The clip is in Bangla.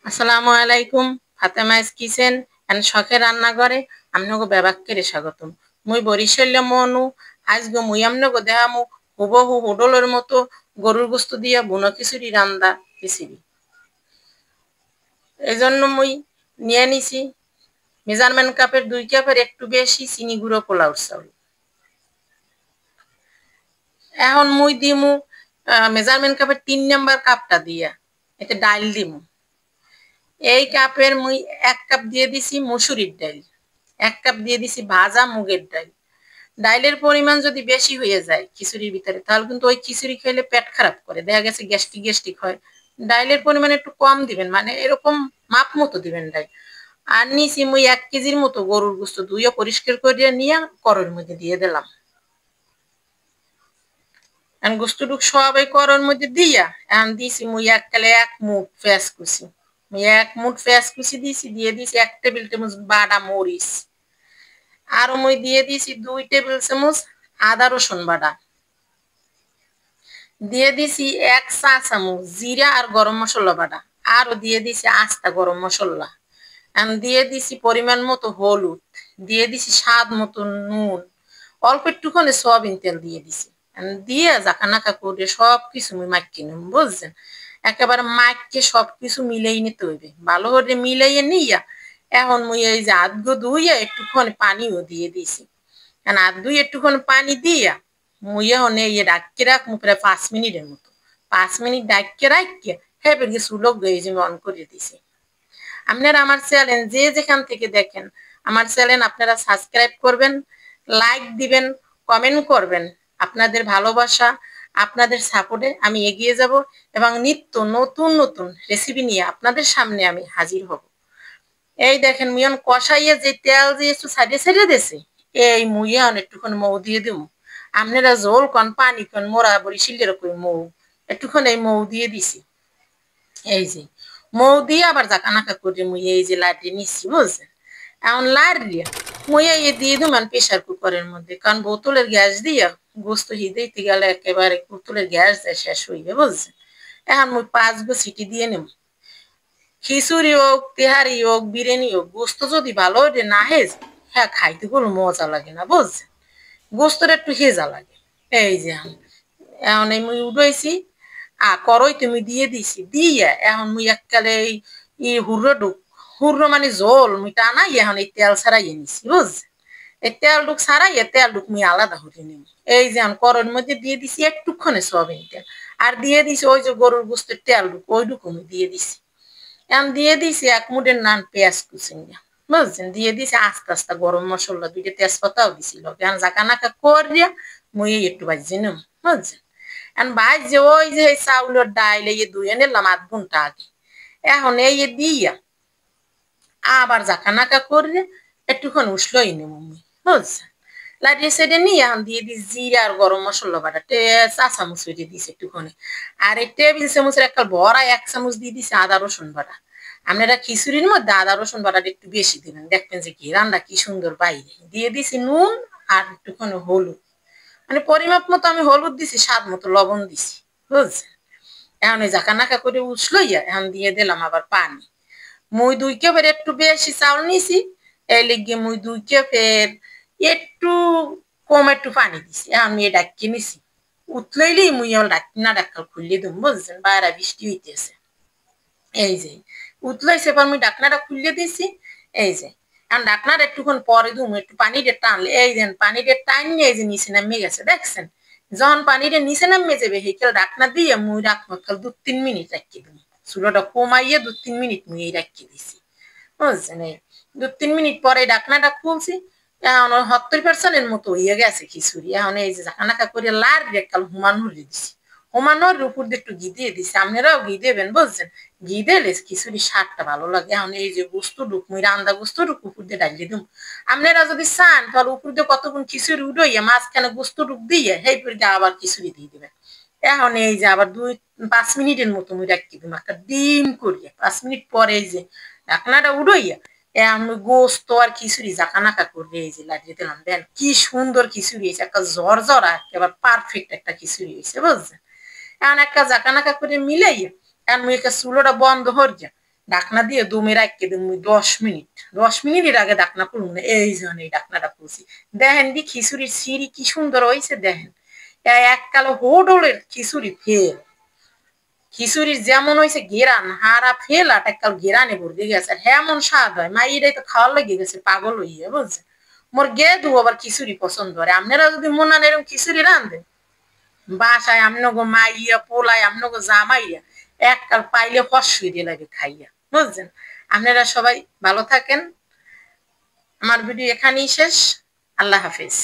আসসালামু আলাইকুম। ফাতেমাস কিচেন এন্ড শখের রান্নাঘরে আমনগো বেবাক্কেরে স্বাগতম। মুই বরিশাল্য মনু। আজগো মুই আমনগো দেহামু হুবহু হোডলের মতো গরুর গোস্ত দিয়া বুনো খিচুড়ি রান্দা খিচুড়ি। এজন্য মুই নিয়ে নিছি মেজারমেন্ট কাপের 2 কাপের একটু বেশি চিনি গুঁড়ো পোলাও চাউল। এখন মুই দিমু মেজারমেন্ট কাপের 3 নাম্বার কাপটা দিয়া এতে ডাল দিমু। এই কাপের মুই 1 কাপ দিয়ে দিছি মসুরির ডাল, 1 কাপ দিয়ে দিছি ভাজা মুগের ডাল। ডাইলের পরিমাণ যদি বেশি হয়ে যায় খিচুড়ির ভিতরে তাহলে কিন্তু ওই খিচুড়ি খেলে পেট খারাপ করে, দেখা গেছে গ্যাস্ট্রিক হয়। ডাইলের পরিমাণ একটু কম দিবেন, মানে এরকম মাপ মতো দিবেন ডাল। আর নিছি মুই 1 কেজির মতো গরুর গোস্ত ধুয়ে পরিষ্কার করে নিয়ে কড়াইয়ের মধ্যে দিয়ে দিলাম। এখন গোস্তটুক সব এই কড়াইয়ের মধ্যে দিয়া এখন দিছি মুই এককালে 1 মুঠ পেঁয়াজ কুচি। মুই 1 মুঠ পেঁয়াজ কুচি দিছি, দিয়ে দিছি 1 টেবিল চামচ বাটা মরিচ। আর মুই দিয়ে দিছি 2 টেবিল চামচ আদা রসুন বাটা। দিয়ে দিছি 1 চা চামচ জিরা আর গরম মশলা বাটা। আরো দিয়ে দিছি আস্তা গরম মশলা। এখন দিয়ে দিছি পরিমাণ মতো হলুদ, দিয়ে দিছি স্বাদ মতো নুন, অল্প একটুখানি সয়াবিন তেল দিয়ে দিছি। দিয়ে জাকানাকা করে সবকিছু মুই মাখিয়ে নিব, বুঝছেন? একেবারে মাখিয়ে সবকিছু মিলিয়ে নিতে হইবে, ভালো করে মিলাইয়ে নিয়া এখন মুই এই যে আধগো ধুইয়া একটুখানি পানিও দিয়ে দিছি। এখন আধ ধুয়ে একটুখানি পানি দিয়া মুই এখন এই ডাক্কে রাখবো প্রায় 5 মিনিটের মতো। 5 মিনিট ডাক্কে রাখিয়ে হেবের চুলো গেজে অন করে দিছি। আপনারা আমার চ্যানেল যে যেখান থেকে দেখেন আমার চ্যানেল আপনারা সাবস্ক্রাইব করবেন, লাইক দিবেন, কমেন্ট করবেন। আপনাদের ভালোবাসা, আপনাদের সাপোর্টে আমি এগিয়ে যাব এবং নিত্য নতুন নতুন রেসিপি নিয়ে আপনাদের সামনে আমি হাজির হব। এই দেখেন মুই কষাইয়ে যে তেল যে একটু সাইডে দিয়েছে, এই মুই এখন একটুখানি মৌ দিয়ে দিব। আপনারা জোল কন পানি কন মোরা বরিশালের কই মৌ, একটুখানি এই মৌ দিয়ে দিছি। এই যে মৌ দিয়ে আবার জাকানাকা করে মুই এই যে লাড়িয়ে নিচ্ছি, বুঝছেন? এখন লাড়িয়ে মুই এই দিয়ে দিলাম প্রেসার কুকারের মধ্যে, কারণ বোতলের গ্যাস দিয়া গোস্ত হিদাইতে গেলে একেবারে বোতলের গ্যাস দেয় শেষ হইবে, বুঝছেন? এখন মুই 5 গো সিটি দিয়ে নেব। খিচুড়ি হোক, তেহারি হোক, বিরিয়ানি হোক, গোস্ত যদি ভালো হয়ে না হেজ, হ্যাঁ খাইতে কোনো মজা লাগে না, বুঝছেন? গোস্তটা একটু হেজা লাগে। এই যে এখন এই মুই উঠাইছি আর করই তুমি দিয়ে দিছি, দিয়ে এখন মুই এককালে এই হুর্র মানে জল মুই টানাই এখন এই তেল ছাড়াইয়ে নিছি, বুঝছেন? এই তেলটুক ছাড়াইয়ে তেলটুক মুই আলাদা হতে নিব। এই যে এখন করোর মধ্যে দিয়ে দিছি একটুক্ষণে সয়াবিন তেল, আর দিয়ে দিছি ওই যে গরুর গোস্তের তেলটুক ওইটুকু আমি দিয়ে দিছি। এখন দিয়ে দিছি 1 মুঠের নান পেঁয়াজ কুচি, বুঝছেন? দিয়ে দিছি আস্তে আস্তে গরম মশলা, 2টা তেজপাতাও দিছিল। এখন জাকানাকা করিয়া মুই একটু ভাজি নেব, বুঝছেন? এখন ভাইজে ওই যে চাউলের ডাইল এই ধুয়ে নিলাম 1/2 ঘন্টা আগে, এখন এই দিয়া আবার জাকানাকা করে একটুখানি উসলই নেব মুই, বুঝছেন? লাড়িয়ে সেড়ে নিয়ে এখন দিয়ে দিই জিরা আর গরম মশলা বাটা চা চামচ হইতে দিছি একটুখানি। আর এই টেবিল চামচের একটা ভরা 1 চামচ দিয়ে দিছি আদা রসুন বাটা। আপনারা খিচুড়ির মধ্যে আদা রসুন বাটাটা একটু বেশি দিবেন, দেখবেন যে ঘেরানটা কি সুন্দর বাইরে। দিয়ে দিছি নুন আর একটুখানি হলুদ, মানে পরিমাপ মতো আমি হলুদ দিছি, স্বাদ মতো লবণ দিছি, বুঝছেন? এখন ওই জাকানাকা করে উসলইয়া এখন দিয়ে দিলাম আবার পানি। মুই 2 কাপের একটু বেশি চাউল নিছি, এই লিগে মুই 2 কাপের একটু কম একটু পানি দিছি। এখন আমি ডাক্কি নিছি, উতলাইলি মুই আমার ডাক্কি ডাক্কাল খুললে দিম, বুঝছেন? বাইরে বৃষ্টি হইতেছে। এই যে উতলাইছে, এবার মুই ঢাকনাটা খুলে দিছি। এই যে এখন ঢাকনাটা একটুক্ষণ পরে দিম, একটু পানিটা টানলে এই যে পানিটা টাইনে এই যে নিচে নামে গেছে, দেখছেন? যখন পানিটা নিচে নামে যাবে সেইকাল ঢাকনা দিয়ে মুই রাখবো 2-3 মিনিট রাখি দিম। চুলোটা কমাইয়ে 2-3 মিনিট মুই রাখি দিছি, বুঝছেন? এই 2-3 মিনিট পরে ঢাকনাটা খুলছি, এখন 70% মতো হয়ে গেছে খিচুড়ি। এখন এই যে ঢাকনাটা করে লাড় কাল হুমান হলে দিছি, হুমানোর উপর দিয়ে একটু ঘি দিয়ে দিছি। আপনারাও ঘি দেবেন, বুঝছেন? ঘি দিলে খিচুড়ির স্বাদটা ভালো লাগে। এখন এই যে গোস্তটুক মুই রান্দা গোস্তটুক উপর দিয়ে ডালিয়ে দিম। আপনারা যদি চান তাহলে উপর দিয়ে কতক্ষণ খিচুড়ি উঠাইয়া মাঝখানে গোস্তটুক দিয়ে সেই পর দিয়ে আবার খিচুড়ি দিয়ে দিবেন। এখন এই যে আবার 2-5 মিনিটের মতো মুই রাখি দিম একটা ডিম করিয়া। 5 মিনিট পরে এই যে ঢাকনাটা উঠাইয়া আমি গোস্ত আর খিচুড়ি জাকানাকা করে এই যে লাগিয়ে দিলাম। দেন কি সুন্দর খিচুড়ি হয়েছে, একটা ঝরঝরা একেবারে পারফেক্ট একটা খিচুড়ি হয়েছে, বুঝছেন? এখন একটা জাকানাকা করে মিলাইয়া এখন মুই একটা চুলোটা বন্ধ করিয়া ডাকনা দিয়ে দমে রাখকে তুমি 10 মিনিট 10 মিনিটের আগে ডাকনা খুলুন না এই জন্য এই ডাকনাটা খুলছি দেখেন দি খিচুড়ির সিঁড়ি কি সুন্দর হয়েছে দেখেন এক কালো হোডলের খিচুড়ি ফেল খিচুড়ির যেমন হয়েছে গেরান হারা ফেল আর এককাল গেরানে ভরে গেছে আর হেমন স্বাদ হয় মা এটাই তো খাওয়ার লেগে গেছে পাগল হইয়া বুঝছেন মোর গেদু আবার খিচুড়ি পছন্দ করে আপনারা যদি মনে হয় এরকম খিচুড়ি রান্ধেন বাসায় আমনগো মাইয়া পোলাই আমনগো জামাইয়া এককাল পাইলে ফসই দিয়ে লাগে খাইয়া বুঝছেন আপনারা সবাই ভালো থাকেন আমার ভিডিও এখানেই শেষ আল্লাহ হাফেজ